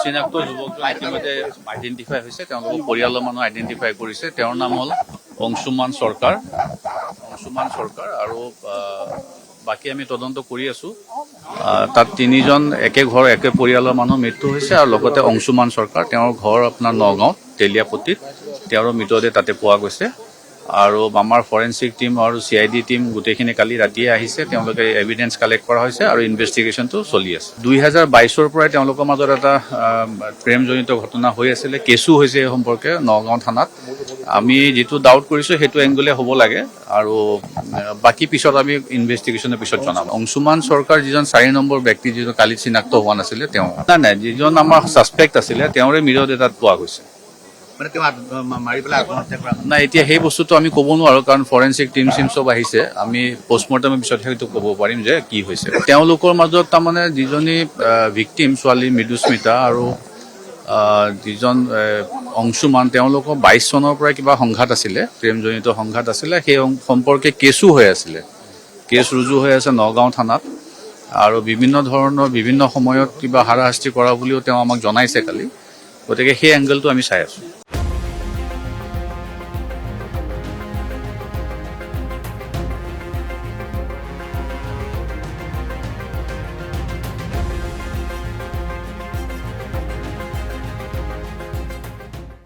চিনাক্ত যুৱকজন ইতিমধ্যে আইডেণ্টিফাই হৈছে, তেওঁলোকৰ পৰিয়ালৰ মানুহ আইডেণ্টিফাই কৰিছে। তেওঁৰ নাম হ'ল অংশুমান চৰকাৰ আৰু বাকী আমি তদন্ত কৰি আছোঁ। তাত 3জন একে ঘৰ একে পৰিয়ালৰ মানুহ মৃত্যু হৈছে আৰু লগতে অংশুমান চৰকাৰ, তেওঁৰ ঘৰ আপোনাৰ নগাঁৱত তেলিয়াপট্টিত, তেওঁৰ মৃতদেহ তাতে পোৱা গৈছে। আৰু আমাৰ ফৰেনচিক টিম আৰু CID টিম গোটেইখিনি কালি ৰাতিয়ে আহিছে, তেওঁলোকে এভিডেন্স কালেক্ট কৰা হৈছে আৰু ইনভেষ্টিগেশ্যনটো চলি আছে। 2022ৰ পৰাই তেওঁলোকৰ মাজত এটা প্ৰেমজনিত ঘটনা হৈ আছিলে, কেছো হৈছে এই সম্পৰ্কে নগাঁও থানাত। আমি যিটো ডাউট কৰিছোঁ সেইটো এংগলে হ'ব লাগে আৰু বাকী পিছত আমি ইনভেষ্টিগেশ্যনৰ পিছত জনাম। অংশুমান চৰকাৰ যিজন 4 নম্বৰ ব্যক্তি, যিজন কালি চিনাক্ত হোৱা নাছিলে, তেওঁ নাই যিজন আমাৰ ছাছপেক্ট আছিলে তেওঁৰে মৃতদেহ তাত পোৱা গৈছে। নাই, এতিয়া সেই বস্তুটো আমি ক'ব নোৱাৰোঁ, কাৰণ ফৰেনচিক টিম চব আহিছে। আমি পষ্টমৰ্টেমৰ পিছত সেইটো ক'ব পাৰিম যে কি হৈছে। তেওঁলোকৰ মাজত তাৰমানে যিজনী ভিক্টিম ছোৱালী মৃদুস্মিতা আৰু যিজন অংশুমান, তেওঁলোকৰ 22 চনৰ পৰা কিবা সংঘাত আছিলে, প্ৰেমজনিত সংঘাত আছিলে। সেই সম্পৰ্কে কেছো হৈ আছিলে, কেছ ৰুজু হৈ আছে নগাঁও থানাত আৰু বিভিন্ন সময়ত কিবা হাৰাশাস্তি কৰা বুলিও তেওঁ আমাক জনাইছে কালি। গতিকে সেই এংগলটো আমি চাই আছোঁ।